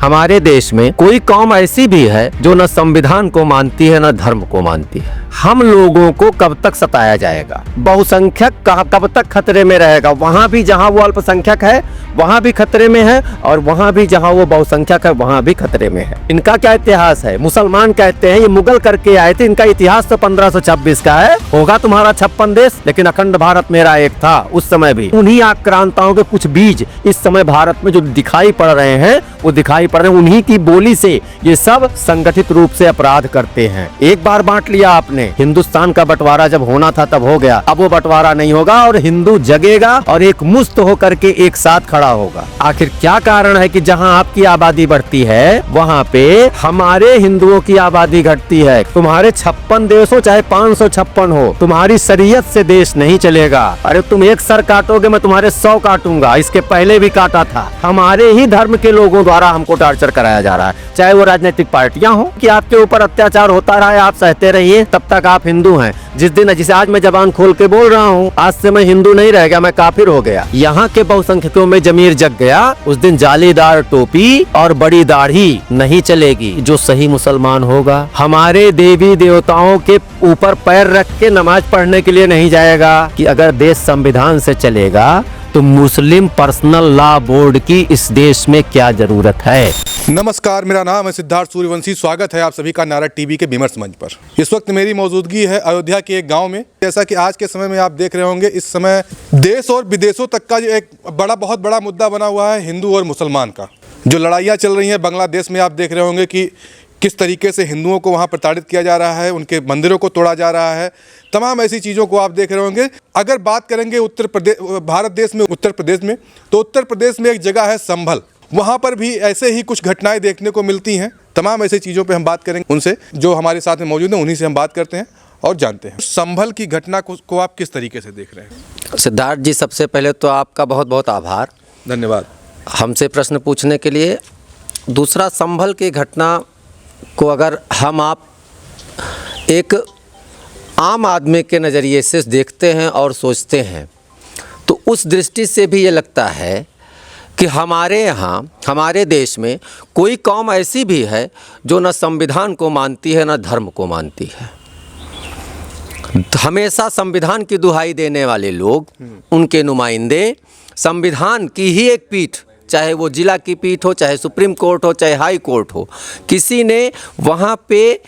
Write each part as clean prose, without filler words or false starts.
हमारे देश में कोई कौम ऐसी भी है जो न संविधान को मानती है न धर्म को मानती है। हम लोगों को कब तक सताया जाएगा? बहुसंख्यक कब तक खतरे में रहेगा? वहां भी जहां वो अल्पसंख्यक है वहां भी खतरे में है, और वहां भी जहां वो बहुसंख्यक है वहां भी खतरे में है। इनका क्या इतिहास है? मुसलमान कहते हैं ये मुगल करके आए थे, इनका इतिहास तो 1526 का है। होगा तुम्हारा 56 देश, लेकिन अखंड भारत मेरा एक था उस समय भी। उन्हीं आक्रांताओं के कुछ बीज इस समय भारत में जो दिखाई पड़ रहे हैं वो दिखाई पड़ रहे हैं। उन्हीं की बोली से ये सब संगठित रूप से अपराध करते हैं। एक बार बांट लिया आपने, हिंदुस्तान का बंटवारा जब होना था तब हो गया, अब वो बंटवारा नहीं होगा और हिंदू जगेगा और एक मुस्त होकर के एक साथ खड़ा होगा। आखिर क्या कारण है कि जहां आपकी आबादी बढ़ती है वहां पे हमारे हिंदुओं की आबादी घटती है? तुम्हारे 56 देश हो चाहे 556 हो, तुम्हारी शरीयत से देश नहीं चलेगा। अरे तुम एक सर काटोगे मैं तुम्हारे 100 काटूंगा, इसके पहले भी काटा था। हमारे ही धर्म के लोगों द्वारा हमको टार्चर कराया जा रहा है, चाहे वो राजनीतिक पार्टियां हो कि आपके ऊपर अत्याचार होता रहा है, आप सहते रहिए, तब तक आप हिंदू हैं। जिसे आज मैं जबान खोल के बोल रहा हूँ, आज से मैं हिंदू नहीं रह गया, मैं काफिर हो गया। यहाँ के बहुसंख्यकों में जमीर जग गया, उस दिन जालीदार टोपी और बड़ी दाढ़ी नहीं चलेगी। जो सही मुसलमान होगा हमारे देवी देवताओं के ऊपर पैर रख के नमाज पढ़ने के लिए नहीं जाएगा कि अगर देश संविधान से चलेगा तो मुस्लिम पर्सनल लॉ बोर्ड की इस देश में क्या जरूरत है। नमस्कार, मेरा नाम है सिद्धार्थ सूर्यवंशी। स्वागत है आप सभी का नारद टीवी के विमर्श मंच पर। इस वक्त मेरी मौजूदगी है अयोध्या के एक गांव में। जैसा कि आज के समय में आप देख रहे होंगे, इस समय देश और विदेशों तक का जो एक बहुत बड़ा मुद्दा बना हुआ है हिंदू और मुसलमान का। जो लड़ाइयाँ चल रही हैं बांग्लादेश में, आप देख रहे होंगे कि किस तरीके से हिंदुओं को वहाँ प्रताड़ित किया जा रहा है, उनके मंदिरों को तोड़ा जा रहा है, तमाम ऐसी चीज़ों को आप देख रहे होंगे। अगर बात करेंगे उत्तर प्रदेश, भारत देश में उत्तर प्रदेश में, तो उत्तर प्रदेश में एक जगह है संभल, वहाँ पर भी ऐसे ही कुछ घटनाएं देखने को मिलती हैं। तमाम ऐसी चीज़ों पे हम बात करेंगे उनसे जो हमारे साथ में मौजूद हैं, उन्हीं से हम बात करते हैं और जानते हैं संभल की घटना को आप किस तरीके से देख रहे हैं। सिद्धार्थ जी, सबसे पहले तो आपका बहुत बहुत आभार, धन्यवाद हमसे प्रश्न पूछने के लिए। दूसरा, संभल की घटना को अगर हम आप एक आम आदमी के नज़रिए से देखते हैं और सोचते हैं तो उस दृष्टि से भी ये लगता है कि हमारे यहाँ, हमारे देश में कोई कौम ऐसी भी है जो न संविधान को मानती है न धर्म को मानती है। हमेशा संविधान की दुहाई देने वाले लोग, उनके नुमाइंदे, संविधान की ही एक पीठ, चाहे वो जिला की पीठ हो, चाहे सुप्रीम कोर्ट हो, चाहे हाई कोर्ट हो, किसी ने वहाँ पे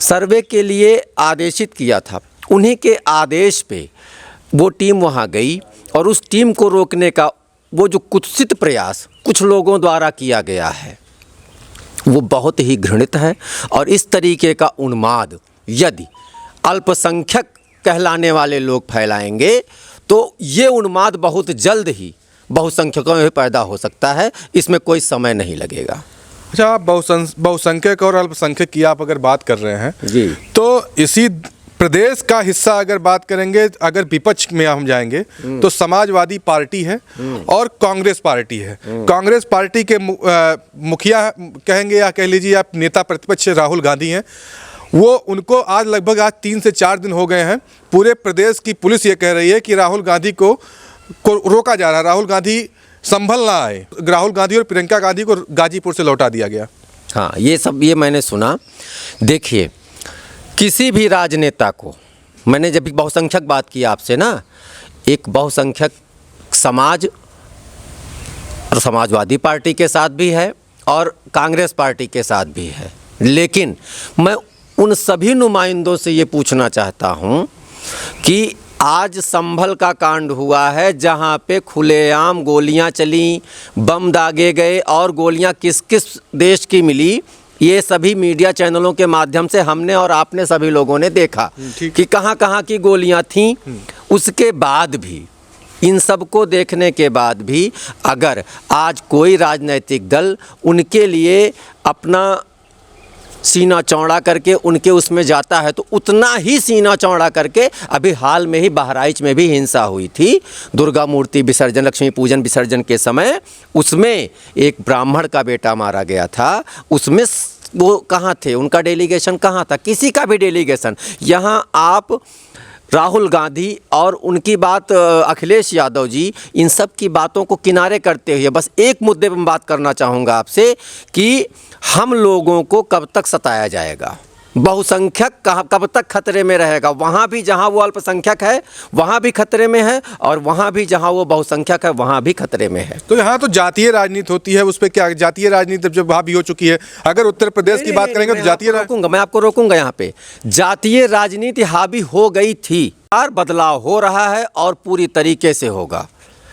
सर्वे के लिए आदेशित किया था। उन्हीं के आदेश पे वो टीम वहाँ गई और उस टीम को रोकने का वो जो कुत्सित प्रयास कुछ लोगों द्वारा किया गया है वो बहुत ही घृणित है। और इस तरीके का उन्माद यदि अल्पसंख्यक कहलाने वाले लोग फैलाएंगे तो ये उन्माद बहुत जल्द ही बहुसंख्यकों में पैदा हो सकता है, इसमें कोई समय नहीं लगेगा। अच्छा, आप बहुसंख्यक और अल्पसंख्यक की आप अगर बात कर रहे हैं जी, तो इसी प्रदेश का हिस्सा अगर बात करेंगे, अगर विपक्ष में हम जाएंगे तो समाजवादी पार्टी है और कांग्रेस पार्टी है। कांग्रेस पार्टी के मुखिया कहेंगे या कह लीजिए आप नेता प्रतिपक्ष राहुल गांधी हैं। वो उनको आज लगभग 3 से 4 दिन हो गए हैं। पूरे प्रदेश की पुलिस ये कह रही है कि राहुल गांधी को रोका जा रहा है, राहुल गांधी संभल ना आए। राहुल गांधी और प्रियंका गांधी को गाजीपुर से लौटा दिया गया। हाँ, ये मैंने सुना। देखिए, किसी भी राजनेता को, मैंने जब बहुसंख्यक बात की आपसे ना, एक बहुसंख्यक समाज और समाजवादी पार्टी के साथ भी है और कांग्रेस पार्टी के साथ भी है, लेकिन मैं उन सभी नुमाइंदों से ये पूछना चाहता हूँ कि आज संभल का कांड हुआ है जहाँ पे खुलेआम गोलियाँ चली, बम दागे गए और गोलियाँ किस किस देश की मिली, ये सभी मीडिया चैनलों के माध्यम से हमने और आपने सभी लोगों ने देखा कि कहाँ कहाँ की गोलियाँ थीं। उसके बाद भी, इन सब को देखने के बाद भी अगर आज कोई राजनीतिक दल उनके लिए अपना सीना चौड़ा करके उनके उसमें जाता है तो उतना ही सीना चौड़ा करके अभी हाल में ही बहराइच में भी हिंसा हुई थी, दुर्गा मूर्ति विसर्जन, लक्ष्मी पूजन विसर्जन के समय, उसमें एक ब्राह्मण का बेटा मारा गया था। उसमें वो कहाँ थे, उनका डेलीगेशन कहाँ था? किसी का भी डेलीगेशन। यहाँ आप राहुल गांधी और उनकी बात अखिलेश यादव जी, इन सब की बातों को किनारे करते हुए बस एक मुद्दे पर बात करना चाहूँगा आपसे कि हम लोगों को कब तक सताया जाएगा, बहुसंख्यक कब तक खतरे में रहेगा। वहाँ भी जहाँ वो अल्पसंख्यक है वहाँ भी खतरे में है, और वहाँ भी जहाँ वो बहुसंख्यक है वहाँ भी खतरे में है। तो यहाँ तो जातीय राजनीति होती है, उस पर क्या जातीय राजनीति जब वहाँ भी हो चुकी है, अगर उत्तर प्रदेश की बात करेंगे तो जातीय मैं आपको रोकूंगा यहाँ पे। जातीय राजनीति हावी हो गई थी, और बदलाव हो रहा है और पूरी तरीके से होगा।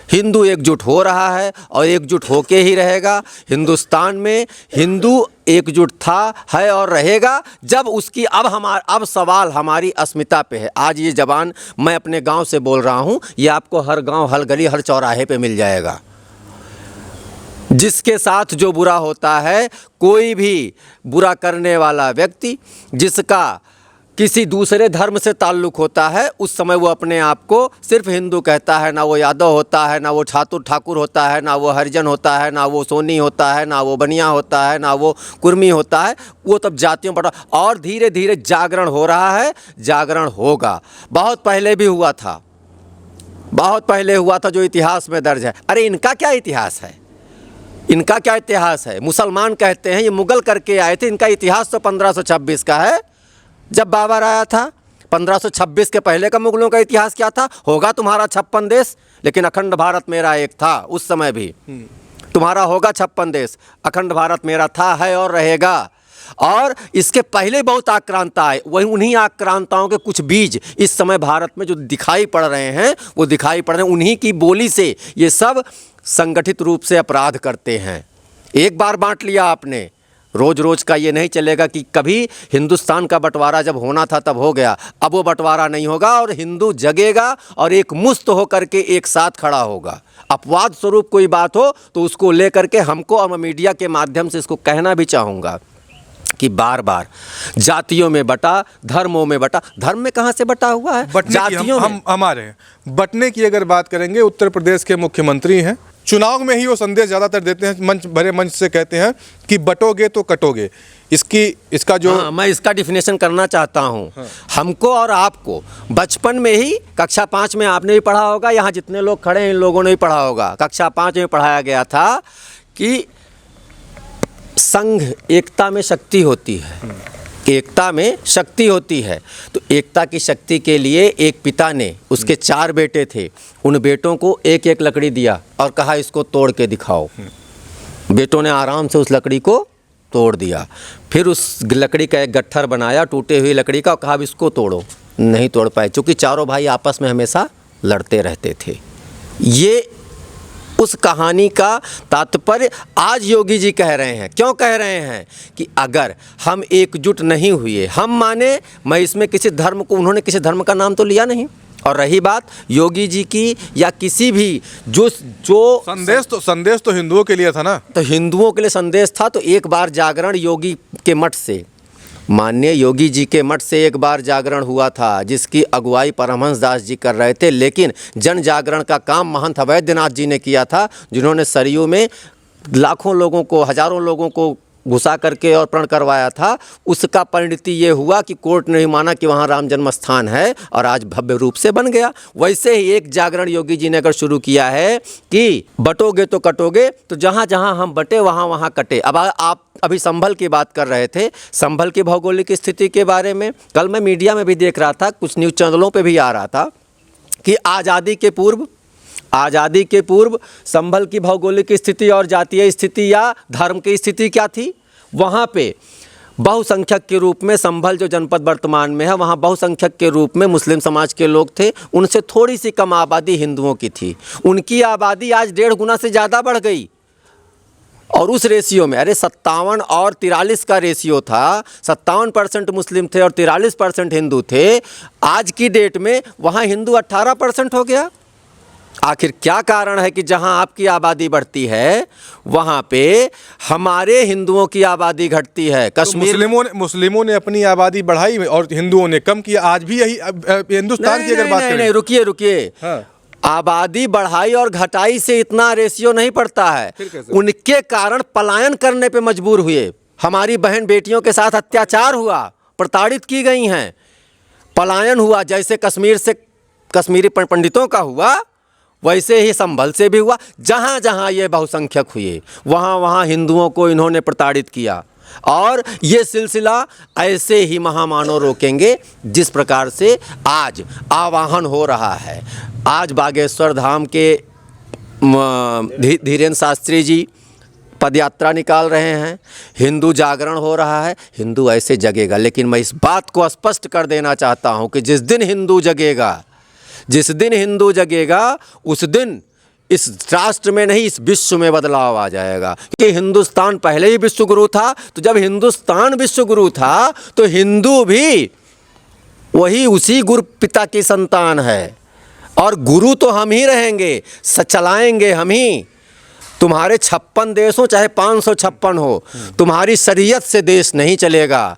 हिंदू एकजुट हो रहा है और एकजुट होके ही रहेगा। हिंदुस्तान में हिंदू एकजुट था, है और रहेगा। जब उसकी अब सवाल हमारी अस्मिता पे है। आज ये जबान मैं अपने गांव से बोल रहा हूँ, ये आपको हर गांव, हर गली, हर चौराहे पे मिल जाएगा। जिसके साथ जो बुरा होता है, कोई भी बुरा करने वाला व्यक्ति जिसका किसी दूसरे धर्म से ताल्लुक़ होता है, उस समय वो अपने आप को सिर्फ हिंदू कहता है। ना वो यादव होता है, ना वो ठाकुर होता है, ना वो हरिजन होता है, ना वो सोनी होता है, ना वो बनिया होता है, ना वो कुर्मी होता है। वो तब जातियों पर, और धीरे धीरे जागरण हो रहा है, जागरण होगा। बहुत पहले भी हुआ था, बहुत पहले हुआ था, जो इतिहास में दर्ज है। अरे इनका क्या इतिहास है, इनका क्या इतिहास है? मुसलमान कहते हैं ये मुग़ल करके आए थे, इनका इतिहास तो 1526 का है, जब बाबर आया था। 1526 के पहले का मुगलों का इतिहास क्या था? होगा तुम्हारा 56 देश, लेकिन अखंड भारत मेरा एक था उस समय भी। तुम्हारा होगा 56 देश, अखंड भारत मेरा था, है और रहेगा। और इसके पहले बहुत आक्रांता आए, वही उन्हीं आक्रांताओं के कुछ बीज इस समय भारत में जो दिखाई पड़ रहे हैं, वो दिखाई पड़ रहे हैं। उन्हीं की बोली से ये सब संगठित रूप से अपराध करते हैं। एक बार बांट लिया आपने, रोज़ रोज़ का ये नहीं चलेगा कि कभी हिंदुस्तान का बंटवारा जब होना था तब हो गया। अब वो बंटवारा नहीं होगा, और हिंदू जगेगा और एक मुस्त होकर के एक साथ खड़ा होगा। अपवाद स्वरूप कोई बात हो तो उसको लेकर के हमको, और मैं मीडिया के माध्यम से इसको कहना भी चाहूँगा कि बार बार जातियों में बटा, धर्मों में बटा। धर्म में कहाँ से बटा हुआ है? जातियों में हमारे बटने की अगर बात करेंगे, उत्तर प्रदेश के मुख्यमंत्री हैं, चुनाव में ही वो संदेश ज़्यादातर देते हैं, मंच से कहते हैं कि बटोगे तो कटोगे। इसका जो मैं इसका डिफिनेशन करना चाहता हूँ। हमको और आपको बचपन में ही, कक्षा 5 में आपने भी पढ़ा होगा, यहाँ जितने लोग खड़े हैं इन लोगों ने भी पढ़ा होगा, कक्षा 5 में पढ़ाया गया था कि संघ एकता में शक्ति होती है, एकता में शक्ति होती है। तो एकता की शक्ति के लिए एक पिता ने, उसके 4 बेटे थे, उन बेटों को एक एक लकड़ी दिया और कहा इसको तोड़ के दिखाओ। बेटों ने आराम से उस लकड़ी को तोड़ दिया, फिर उस लकड़ी का एक गट्ठर बनाया टूटे हुई लकड़ी का, और कहा इसको तोड़ो। नहीं तोड़ पाए, क्योंकि चारों भाई आपस में हमेशा लड़ते रहते थे। ये उस कहानी का तात्पर्य आज योगी जी कह रहे हैं। क्यों कह रहे हैं? कि अगर हम एकजुट नहीं हुए, हम माने, मैं इसमें किसी धर्म को, उन्होंने किसी धर्म का नाम तो लिया नहीं। और रही बात योगी जी की या किसी भी जो संदेश तो हिंदुओं के लिए था ना, तो हिंदुओं के लिए संदेश था। तो एक बार जागरण योगी के मठ से, माननीय योगी जी के मठ से एक बार जागरण हुआ था, जिसकी अगुवाई परमहंस दास जी कर रहे थे। लेकिन जन जागरण का काम महंत अवैधनाथ जी ने किया था, जिन्होंने सरयू में लाखों लोगों को, हजारों लोगों को घुसा करके और प्रण करवाया था। उसका परिणति ये हुआ कि कोर्ट ने माना कि वहाँ राम जन्म स्थान है, और आज भव्य रूप से बन गया। वैसे ही एक जागरण योगी जी ने अगर शुरू किया है कि बटोगे तो कटोगे, तो जहाँ जहाँ हम बटे वहाँ वहाँ कटे। अब आप अभी संभल की बात कर रहे थे, संभल की भौगोलिक स्थिति के बारे में कल मैं मीडिया में भी देख रहा था, कुछ न्यूज़ चैनलों पे भी आ रहा था कि आज़ादी के पूर्व संभल की भौगोलिक स्थिति और जातीय स्थिति या धर्म की स्थिति क्या थी? वहाँ पे बहुसंख्यक के रूप में संभल जो जनपद वर्तमान में है, वहाँ बहुसंख्यक के रूप में मुस्लिम समाज के लोग थे। उनसे थोड़ी सी कम आबादी हिंदुओं की थी। उनकी आबादी आज 1.5 गुना से ज़्यादा बढ़ गई। और उस रेशियो में, अरे 57 और 43 का रेशियो था, 57% मुस्लिम थे और 43% हिंदू थे। आज की डेट में वहाँ हिंदू 18% हो गया। आखिर क्या कारण है कि जहां आपकी आबादी बढ़ती है वहां पे हमारे हिंदुओं की आबादी घटती है? कश्मीर तो मुस्लिमों ने अपनी आबादी बढ़ाई और हिंदुओं ने कम किया। आज भी यही हिंदुस्तान की अगर बात करें, नहीं, रुकिए। हाँ। आबादी बढ़ाई और घटाई से इतना रेशियो नहीं पड़ता है। उनके कारण पलायन करने पे मजबूर हुए। हमारी बहन बेटियों के साथ अत्याचार हुआ, प्रताड़ित की गई हैं। पलायन हुआ, जैसे कश्मीर से कश्मीरी पंडितों का हुआ वैसे ही संभल से भी हुआ। जहाँ जहाँ ये बहुसंख्यक हुए वहाँ वहाँ हिंदुओं को इन्होंने प्रताड़ित किया, और ये सिलसिला ऐसे ही महामानव रोकेंगे जिस प्रकार से आज आवाहन हो रहा है। आज बागेश्वर धाम के धीरेन्द्र शास्त्री जी पदयात्रा निकाल रहे हैं, हिंदू जागरण हो रहा है। हिंदू ऐसे जगेगा, लेकिन मैं इस बात को स्पष्ट कर देना चाहता हूं कि जिस दिन हिंदू जगेगा उस दिन इस राष्ट्र में नहीं, इस विश्व में बदलाव आ जाएगा। क्योंकि हिंदुस्तान पहले ही विश्व गुरु था, तो जब हिंदुस्तान विश्व गुरु था तो हिंदू भी वही उसी गुरु पिता की संतान है, और गुरु तो हम ही रहेंगे, चलाएंगे हम ही। तुम्हारे 56 देश हो चाहे 556 हो, तुम्हारी शरीयत से देश नहीं चलेगा,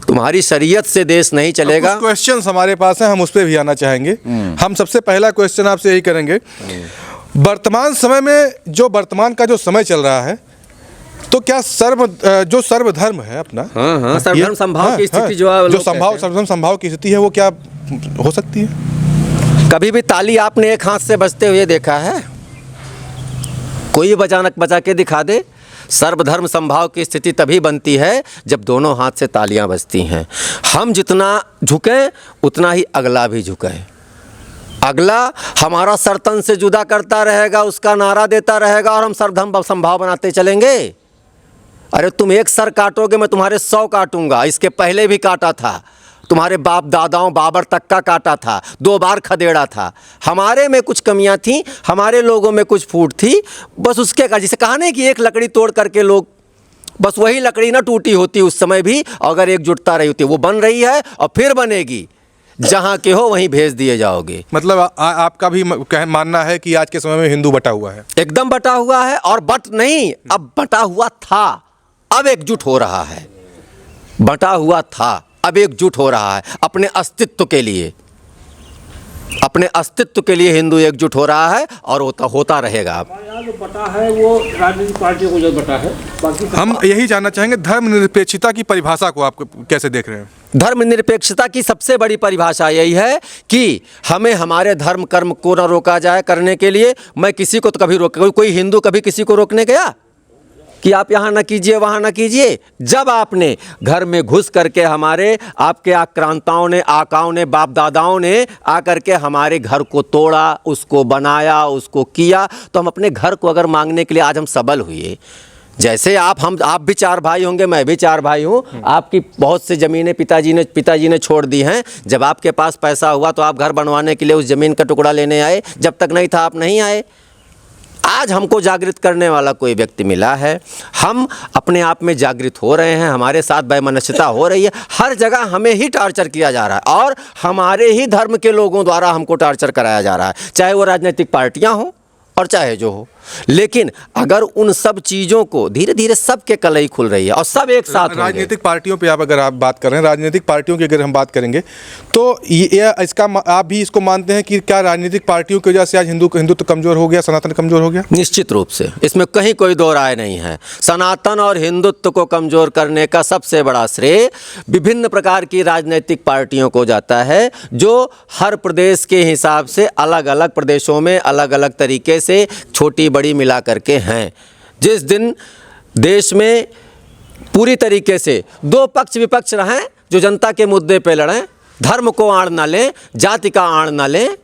तुम्हारी शरीयत से देश नहीं चलेगा। कुछ क्वेश्चंस हमारे पास हैं, हम उस पर भी आना चाहेंगे। हम सबसे पहला क्वेश्चन आपसे यही करेंगे, वर्तमान समय में जो वर्तमान का जो समय चल रहा है, तो क्या जो सर्वधर्म है अपना, सर्वधर्म संभाव की स्थिति जो सर्वधर्म संभाव की स्थिति है, वो क्या हो सकती है? कभी भी ताली आपने एक हाथ से बजते हुए देखा है? कोई बजा के दिखा दे। सर्वधर्म संभाव की स्थिति तभी बनती है जब दोनों हाथ से तालियां बजती हैं। हम जितना झुकें उतना ही अगला भी झुके। अगला हमारा सर तन से जुदा करता रहेगा, उसका नारा देता रहेगा, और हम सर्वधर्म संभाव बनाते चलेंगे। अरे तुम एक सर काटोगे, मैं तुम्हारे 100 काटूंगा। इसके पहले भी काटा था, तुम्हारे बाप दादाओं बाबर तक का काटा था, 2 बार खदेड़ा था। हमारे में कुछ कमियां थी, हमारे लोगों में कुछ फूट थी, बस उसके का जिसे कहा नहीं कि एक लकड़ी तोड़ करके लोग, बस वही लकड़ी ना टूटी होती उस समय भी, अगर एकजुटता रही होती। वो बन रही है और फिर बनेगी, जहाँ के हो वहीं भेज दिए जाओगे। मतलब आपका भी मानना है कि आज के समय में हिंदू बटा हुआ है? एकदम बटा हुआ है, और बट नहीं, अब बटा हुआ था, अब एकजुट हो रहा है। बटा हुआ था, अब एकजुट हो रहा है अपने अस्तित्व के लिए। अपने अस्तित्व के लिए हिंदू एकजुट हो रहा है, और होता रहेगा। जो बटा है वो राजनीतिक पार्टियों को जो बटा है, बाकी हम यही जानना चाहेंगे, धर्मनिरपेक्षता की परिभाषा को आप कैसे देख रहे हैं? धर्मनिरपेक्षता की सबसे बड़ी परिभाषा यही है कि हमें हमारे धर्म कर्म को न रोका जाए करने के लिए। मैं किसी को तो कभी कोई हिंदू कभी किसी को रोकने गया कि आप यहाँ न कीजिए, वहाँ न कीजिए? जब आपने घर में घुस करके आपके आक्रांताओं ने, आकाओं ने, बाप दादाओं ने आकर के हमारे घर को तोड़ा, उसको बनाया, उसको किया, तो हम अपने घर को अगर मांगने के लिए आज हम सबल हुए। जैसे आप भी 4 भाई होंगे, मैं भी 4 भाई हूँ। आपकी बहुत सी ज़मीनें पिताजी ने छोड़ दी हैं। जब आपके पास पैसा हुआ तो आप घर बनवाने के लिए उस ज़मीन का टुकड़ा लेने आए, जब तक नहीं था आप नहीं आए। आज हमको जागृत करने वाला कोई व्यक्ति मिला है, हम अपने आप में जागृत हो रहे हैं, हमारे साथ वैमनस्यता हो रही है। हर जगह हमें ही टार्चर किया जा रहा है, और हमारे ही धर्म के लोगों द्वारा हमको टार्चर कराया जा रहा है, चाहे वो राजनीतिक पार्टियां हों और चाहे जो हो। लेकिन अगर उन सब चीज़ों को धीरे धीरे सबके कलई खुल रही है और सब एक साथ राजनीतिक पार्टियों पे अगर आप बात कर रहे हैं, राजनीतिक पार्टियों की अगर हम बात करेंगे तो ये इसका आप भी इसको मानते हैं कि क्या राजनीतिक पार्टियों की वजह से आज हिंदुत्व कमजोर हो गया, सनातन कमजोर हो गया? निश्चित रूप से, इसमें कहीं कोई दो राय नहीं है। सनातन और हिंदुत्व को कमजोर करने का सबसे बड़ा श्रेय विभिन्न प्रकार की राजनीतिक पार्टियों को जाता है, जो हर प्रदेश के हिसाब से अलग अलग प्रदेशों में अलग अलग तरीके से छोटी बड़ी मिला करके हैं। जिस दिन देश में पूरी तरीके से 2 पक्ष विपक्ष रहें, जो जनता के मुद्दे पे लड़ें, धर्म को आड़ ना लें, जाति का आड़ ना लें,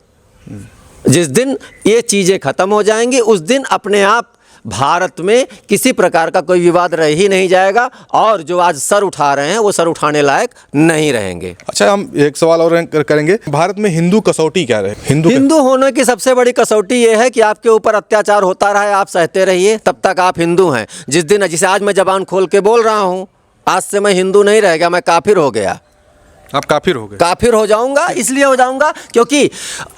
जिस दिन ये चीज़ें खत्म हो जाएंगी उस दिन अपने आप भारत में किसी प्रकार का कोई विवाद रह ही नहीं जाएगा, और जो आज सर उठा रहे हैं वो सर उठाने लायक नहीं रहेंगे। अच्छा, हम एक सवाल और करेंगे, भारत में हिंदू कसौटी क्या रहे? हिंदू होने की सबसे बड़ी कसौटी ये है कि आपके ऊपर अत्याचार होता रहा है, आप सहते रहिए, तब तक आप हिंदू हैं। जिस दिन, जिसे आज मैं जबान खोल के बोल रहा हूँ, आज से मैं हिंदू नहीं रह गया, मैं काफिर हो गया। आप काफिर हो गए? काफिर हो जाऊंगा, इसलिए हो जाऊंगा क्योंकि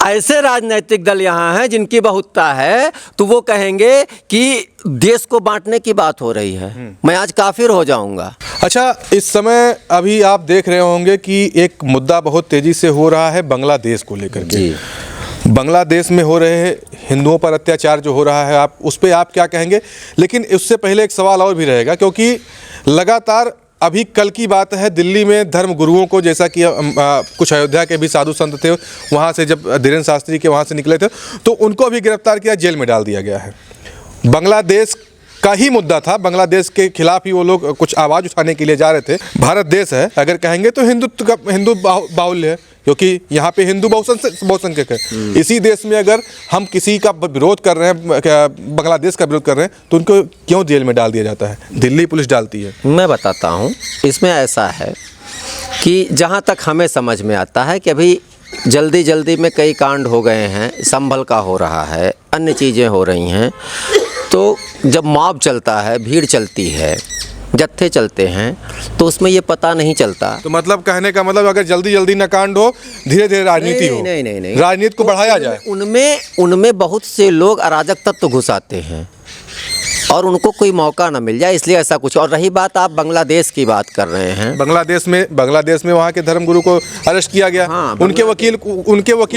ऐसे राजनीतिक दल यहाँ हैं जिनकी बहुतता है, तो वो कहेंगे कि देश को बांटने की बात हो रही है, मैं आज काफिर हो जाऊंगा। अच्छा, इस समय अभी आप देख रहे होंगे कि एक मुद्दा बहुत तेजी से हो रहा है बांग्लादेश को लेकर के। बांग्लादेश में हो रहे हिंदुओं पर अत्याचार जो हो रहा है, आप उस पर आप क्या कहेंगे? लेकिन उससे पहले एक सवाल और भी रहेगा, क्योंकि लगातार अभी कल की बात है, दिल्ली में धर्म गुरुओं को, जैसा कि कुछ अयोध्या के भी साधु संत थे, वहाँ से जब धीरेन्द्र शास्त्री के वहाँ से निकले थे तो उनको भी गिरफ्तार किया, जेल में डाल दिया गया है। बांग्लादेश का ही मुद्दा था, बांग्लादेश के खिलाफ ही वो लोग कुछ आवाज़ उठाने के लिए जा रहे थे। भारत देश है, अगर कहेंगे तो हिंदू बाहुल्य है, क्योंकि यहाँ पे हिंदू बहुसंख्यक है। इसी देश में अगर हम किसी का विरोध कर रहे हैं, बांग्लादेश का विरोध कर रहे हैं, तो उनको क्यों जेल में डाल दिया जाता है? दिल्ली पुलिस डालती है। मैं बताता हूँ, इसमें ऐसा है कि जहाँ तक हमें समझ में आता है कि अभी जल्दी जल्दी में कई कांड हो गए हैं, संभल का हो रहा है, अन्य चीज़ें हो रही हैं। तो जब मॉब चलता है, भीड़ चलती है, जत्थे चलते हैं, तो उसमें ये पता नहीं चलता। तो मतलब कहने का मतलब, अगर जल्दी जल्दी न कांड हो, धीरे धीरे राजनीति हो, नहीं, राजनीति को बढ़ाया जाए। उनमें बहुत से लोग अराजक तत्व घुस आते हैं और उनको कोई मौका ना मिल जाए, इसलिए ऐसा कुछ। और रही बात, आप बांग्लादेश की बात कर रहे हैं, बांग्लादेश में वहाँ के धर्मगुरु को अरेस्ट किया गया। हाँ, उनके वकील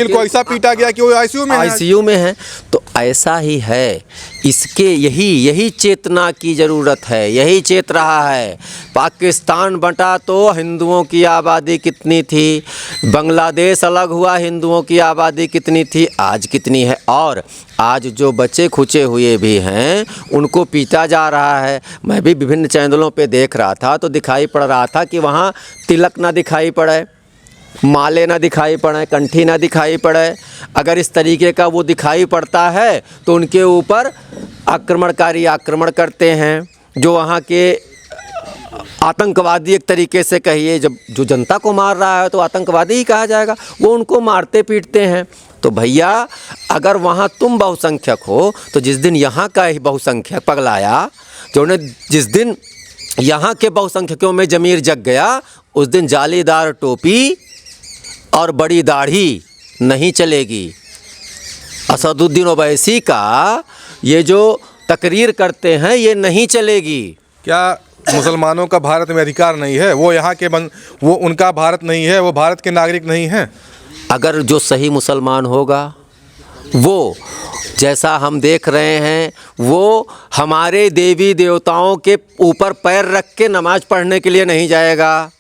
को ऐसा पीटा गया कि वो आईसीयू में है। तो ऐसा ही है, इसके यही चेतना की ज़रूरत है, यही चेत रहा है। पाकिस्तान बंटा तो हिंदुओं की आबादी कितनी थी, बांग्लादेश अलग हुआ, हिंदुओं की आबादी कितनी थी, आज कितनी है। और आज जो बच्चे खुचे हुए भी हैं, उनको पीटा जा रहा है। मैं भी विभिन्न चैनलों पे देख रहा था, तो दिखाई पड़ रहा था कि वहाँ तिलक ना दिखाई पड़े, माले ना दिखाई पड़े, कंठी ना दिखाई पड़े। अगर इस तरीके का वो दिखाई पड़ता है तो उनके ऊपर आक्रमणकारी आक्रमण करते हैं। जो वहाँ के आतंकवादी, एक तरीके से कहिए, जब जो जनता को मार रहा है तो आतंकवादी ही कहा जाएगा, वो उनको मारते पीटते हैं। तो भैया, अगर वहाँ तुम बहुसंख्यक हो, तो जिस दिन यहाँ का ही बहुसंख्यक पगलाया, जिस दिन यहाँ के बहुसंख्यकों में ज़मीर जग गया, उस दिन जालीदार टोपी और बड़ी दाढ़ी नहीं चलेगी। असदुद्दीन ओवैसी का ये जो तकरीर करते हैं, ये नहीं चलेगी। क्या मुसलमानों का भारत में अधिकार नहीं है? वो यहाँ के वो उनका भारत नहीं है, वो भारत के नागरिक नहीं हैं। अगर जो सही मुसलमान होगा, वो जैसा हम देख रहे हैं, वो हमारे देवी देवताओं के ऊपर पैर रख के नमाज पढ़ने के लिए नहीं जाएगा।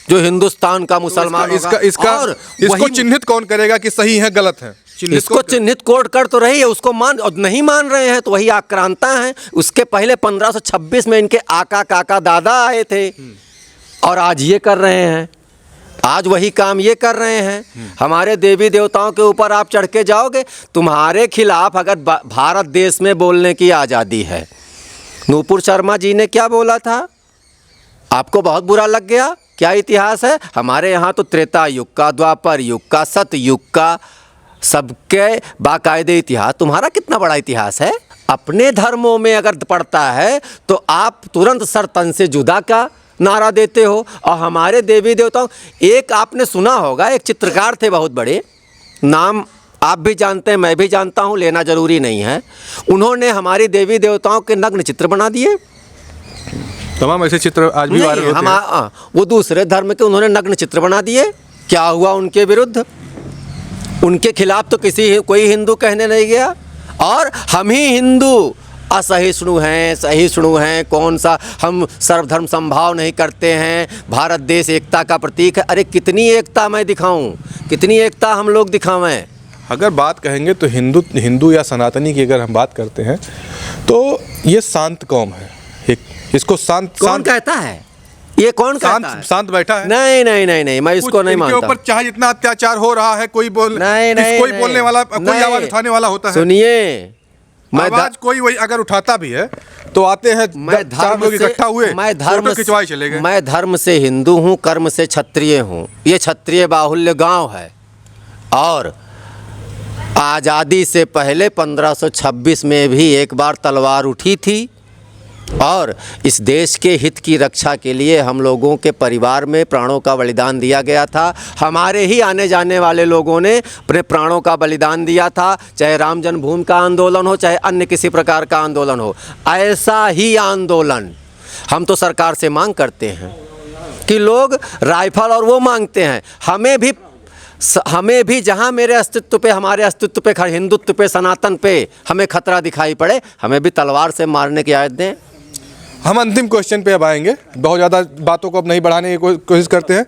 जो हिंदुस्तान का मुसलमान होगा, इसको चिन्हित कौन करेगा कि सही है गलत है? इसको चिन्हित कोड कर तो रही है, उसको मान और नहीं मान रहे हैं तो वही आक्रांता हैं। उसके पहले 1526 में इनके आका काका दादा आए थे और आज ये कर रहे हैं, आज वही काम ये कर रहे हैं। हमारे देवी देवताओं के ऊपर आप चढ़ के जाओगे, तुम्हारे खिलाफ अगर भारत देश में बोलने की आज़ादी है। नूपुर शर्मा जी ने क्या बोला था, आपको बहुत बुरा लग गया? क्या इतिहास है हमारे यहाँ? तो त्रेता युग का, द्वापर युग का, सतयुग का, सबके बाकायदे इतिहास। तुम्हारा कितना बड़ा इतिहास है। अपने धर्मों में अगर पड़ता है तो आप तुरंत सर तन से जुदा का नारा देते हो। और हमारे देवी देवताओं, एक आपने सुना होगा, एक चित्रकार थे बहुत बड़े, नाम आप भी जानते हैं, मैं भी जानता हूँ, लेना ज़रूरी नहीं है। उन्होंने हमारी देवी देवताओं के नग्न चित्र बना दिए। तमाम ऐसे चित्र आज भी वायरल होते हैं। वो दूसरे धर्म के उन्होंने नग्न चित्र बना दिए। क्या हुआ उनके विरुद्ध? उनके खिलाफ तो कोई हिंदू कहने नहीं गया। और हम ही हिंदू असहिष्णु हैं, सहिष्णु हैं, कौन सा हम सर्वधर्म संभाव नहीं करते हैं, भारत देश एकता का प्रतीक है। अरे कितनी एकता मैं दिखाऊं, कितनी एकता हम लोग दिखावें? अगर बात कहेंगे तो हिंदू या सनातनी की अगर हम बात करते हैं तो ये शांत कौम है। इसको शांत कहता है? ये कौन कहता है? शांत बैठा है? नहीं, मैं इसको नहीं मानता। इनके ऊपर चाहे जितना अत्याचार हो रहा है, कोई बोलने वाला, कोई आवाज उठाने वाला होता है? सुनिए, आवाज कोई वही अगर उठाता भी है तो आते हैं, चार लोग इकट्ठा हुए, फोटो खिंचवाए चले गए। मैं धर्म से हिंदू हूँ, कर्म से क्षत्रिय हूँ। ये क्षत्रिय बाहुल्य गांव है। और आज़ादी से पहले 1526 में भी एक बार तलवार उठी थी और इस देश के हित की रक्षा के लिए हम लोगों के परिवार में प्राणों का बलिदान दिया गया था। हमारे ही आने जाने वाले लोगों ने अपने प्राणों का बलिदान दिया था, चाहे राम जन्मभूमि का आंदोलन हो, चाहे अन्य किसी प्रकार का आंदोलन हो। ऐसा ही आंदोलन हम तो सरकार से मांग करते हैं कि लोग राइफल और वो मांगते हैं। हमें भी जहाँ मेरे अस्तित्व पे, हमारे अस्तित्व पे, हिंदुत्व पे, सनातन पे हमें खतरा दिखाई पड़े, हमें भी तलवार से मारने की आयत दें। हम अंतिम क्वेश्चन पे अब आएंगे, बहुत ज़्यादा बातों को अब नहीं बढ़ाने की कोशिश करते हैं।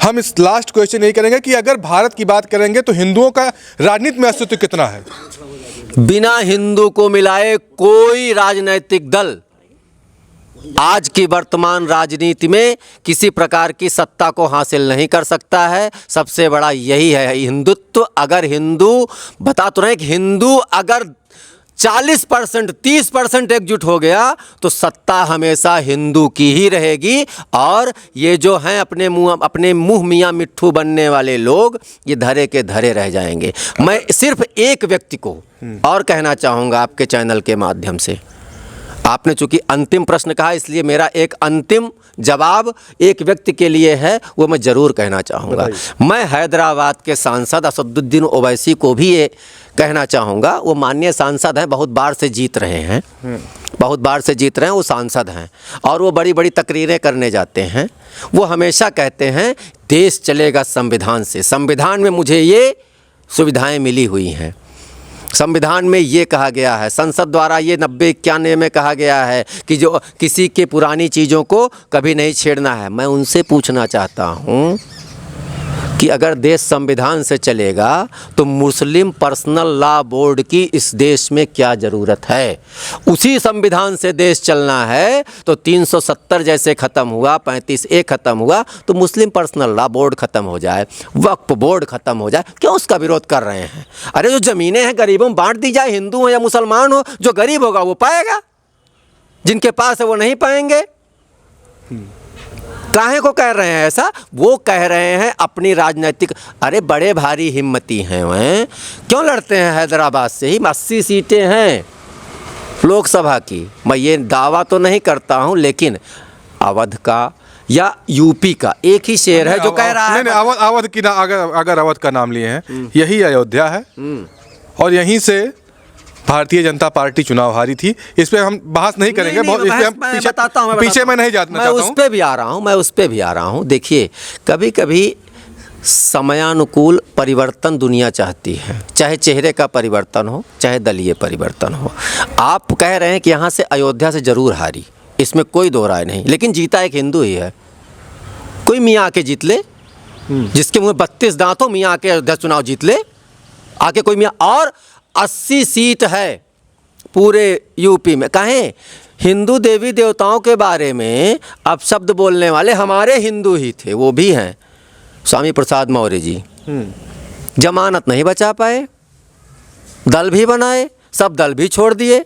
हम इस लास्ट क्वेश्चन यही करेंगे कि अगर भारत की बात करेंगे तो हिंदुओं का राजनीति में अस्तित्व कितना है? बिना हिंदू को मिलाए कोई राजनीतिक दल आज की वर्तमान राजनीति में किसी प्रकार की सत्ता को हासिल नहीं कर सकता है। सबसे बड़ा यही है हिंदुत्व। अगर हिंदू, बता तो रहे कि हिंदू अगर 40% 30% एकजुट हो गया तो सत्ता हमेशा हिंदू की ही रहेगी। और ये जो हैं अपने मुंह मियाँ मिट्ठू बनने वाले लोग, ये धरे के धरे रह जाएंगे। मैं सिर्फ एक व्यक्ति को और कहना चाहूँगा आपके चैनल के माध्यम से। आपने चूंकि अंतिम प्रश्न कहा, इसलिए मेरा एक अंतिम जवाब एक व्यक्ति के लिए है, वो मैं ज़रूर कहना चाहूँगा। मैं हैदराबाद के सांसद असदुद्दीन ओवैसी को भी ये कहना चाहूँगा। वो माननीय सांसद हैं, बहुत बार से जीत रहे हैं, बहुत बार से जीत रहे हैं, वो सांसद हैं और वो बड़ी बड़ी तकरीरें करने जाते हैं। वो हमेशा कहते हैं देश चलेगा संविधान से। संविधान में मुझे ये सुविधाएँ मिली हुई हैं, संविधान में ये कहा गया है, संसद द्वारा ये 90-91 में कहा गया है कि जो किसी के पुरानी चीज़ों को कभी नहीं छेड़ना है। मैं उनसे पूछना चाहता हूँ कि अगर देश संविधान से चलेगा तो मुस्लिम पर्सनल लॉ बोर्ड की इस देश में क्या ज़रूरत है? उसी संविधान से देश चलना है तो 370 जैसे ख़त्म हुआ, 35A ख़त्म हुआ तो मुस्लिम पर्सनल लॉ बोर्ड ख़त्म हो जाए, वक्फ बोर्ड ख़त्म हो जाए। क्यों उसका विरोध कर रहे हैं? अरे जो ज़मीनें हैं गरीबों में बांट दी जाए, हिंदू हो या मुसलमान हो, जो गरीब होगा वो पाएगा, जिनके पास है वो नहीं पाएंगे। काहे को कह रहे हैं ऐसा? वो कह रहे हैं अपनी राजनीतिक, अरे बड़े भारी हिम्मती हैं वह, क्यों लड़ते हैं? हैदराबाद से ही 80 सीटें हैं लोकसभा की। मैं ये दावा तो नहीं करता हूँ, लेकिन अवध का या यूपी का एक ही शेर है जो कह रहा है। अवध की ना, अगर अवध का नाम लिए हैं, यही अयोध्या है और यहीं से भारतीय जनता पार्टी चुनाव हारी थी। इस पे हम बहस नहीं करेंगे, पीछे मैं नहीं जाना चाहता हूं। उस पे भी आ रहा हूं। देखिए, कभी कभी समयानुकूल परिवर्तन दुनिया चाहती है, चाहे चेहरे का परिवर्तन हो, चाहे दलीय परिवर्तन हो। आप कह रहे हैं कि यहाँ से अयोध्या से जरूर हारी, इसमें कोई दो राय नहीं, लेकिन जीता एक हिंदू ही है। कोई मियाँ आके जीत ले, जिसके मुँह 32 दांत हो, मियाँ आके अयोध्या चुनाव जीत ले, आके कोई मियाँ। और 80 सीट है पूरे यूपी में। कहें हिंदू देवी देवताओं के बारे में अब शब्द बोलने वाले हमारे हिंदू ही थे, वो भी हैं स्वामी प्रसाद मौर्य जी। जमानत नहीं बचा पाए, दल भी बनाए, सब दल भी छोड़ दिए।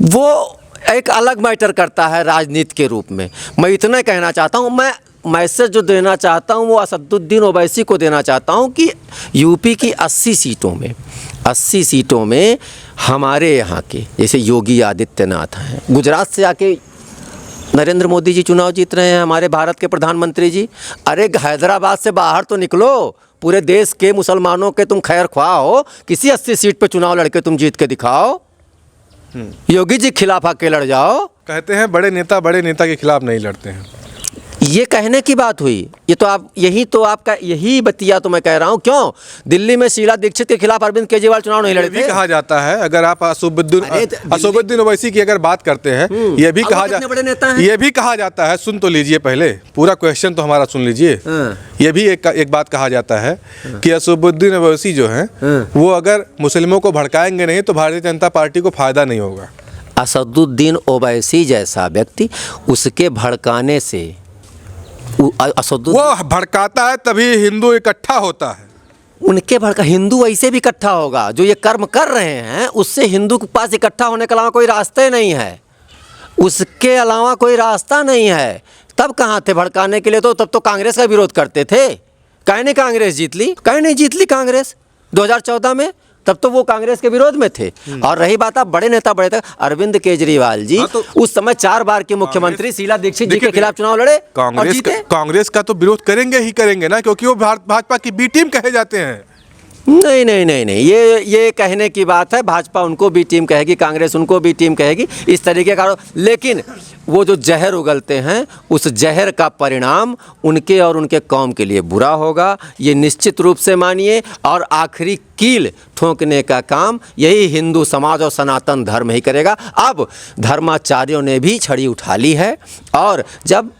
वो एक अलग मैटर करता है राजनीति के रूप में। मैं इतना कहना चाहता हूँ, मैं मैसेज जो देना चाहता हूँ वो असदुद्दीन ओवैसी को देना चाहता हूँ कि यूपी की 80 सीटों में हमारे यहाँ के जैसे योगी आदित्यनाथ हैं, गुजरात से आके नरेंद्र मोदी जी चुनाव जीत रहे हैं, हमारे भारत के प्रधानमंत्री जी। अरे हैदराबाद से बाहर तो निकलो, पूरे देश के मुसलमानों के तुम खैर ख्वाह हो, किसी 80 सीट पे चुनाव लड़के तुम जीत के दिखाओ, योगी जी के खिलाफ आके लड़ जाओ। कहते हैं बड़े नेता के खिलाफ नहीं लड़ते हैं, ये कहने की बात हुई। ये तो आप यही बतिया तो मैं कह रहा हूँ। क्यों दिल्ली में शीला दीक्षित के खिलाफ अरविंद केजरीवाल चुनाव नहीं लड़े थे? कहा जाता है, अगर आप असदुद्दीन ओवैसी की अगर बात करते हैं, ये भी कहा जाता है, सुन तो लीजिए पहले, पूरा क्वेश्चन तो हमारा सुन लीजिए। ये भी एक बात कहा जाता है कि असदुद्दीन ओवैसी जो है वो अगर मुस्लिमों को भड़काएंगे नहीं तो भारतीय जनता पार्टी को फायदा नहीं होगा। असदुद्दीन ओवैसी जैसा व्यक्ति, उसके भड़काने से वो भड़काता है तभी हिंदू इकट्ठा होता है। उनके भड़का हिंदू ऐसे भी इकट्ठा होगा, जो ये कर्म कर रहे हैं उससे हिंदू के पास इकट्ठा होने के अलावा कोई रास्ता ही नहीं है, उसके अलावा कोई रास्ता नहीं है। तब कहाँ थे भड़काने के लिए? तो तब तो कांग्रेस का विरोध करते थे। काहे नहीं कांग्रेस जीत ली? काहे नहीं जीत ली कांग्रेस 2014 में? तब तो वो कांग्रेस के विरोध में थे। और रही बात, आप बड़े नेता अरविंद केजरीवाल जी तो उस समय 4 बार के मुख्यमंत्री शीला दीक्षित जी के खिलाफ चुनाव लड़े और जीते। कांग्रेस का तो विरोध करेंगे ही करेंगे ना, क्योंकि वो भाजपा की बी टीम कहे जाते हैं। नहीं नहीं नहीं नहीं, ये कहने की बात है। भाजपा उनको भी टीम कहेगी, कांग्रेस उनको भी टीम कहेगी, इस तरीके का। लेकिन वो जो जहर उगलते हैं, उस जहर का परिणाम उनके और उनके कौम के लिए बुरा होगा, ये निश्चित रूप से मानिए। और आखिरी कील ठोंकने का काम यही हिंदू समाज और सनातन धर्म ही करेगा। अब धर्माचार्यों ने भी छड़ी उठा ली है, और जब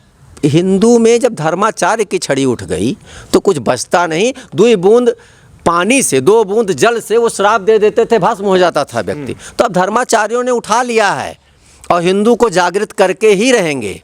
हिंदू में जब धर्माचार्य की छड़ी उठ गई तो कुछ बचता नहीं। 2 बूंद पानी से, 2 बूंद जल से वो श्राप दे देते थे, भस्म हो जाता था व्यक्ति। तो अब धर्माचार्यों ने उठा लिया है और हिंदू को जागृत करके ही रहेंगे।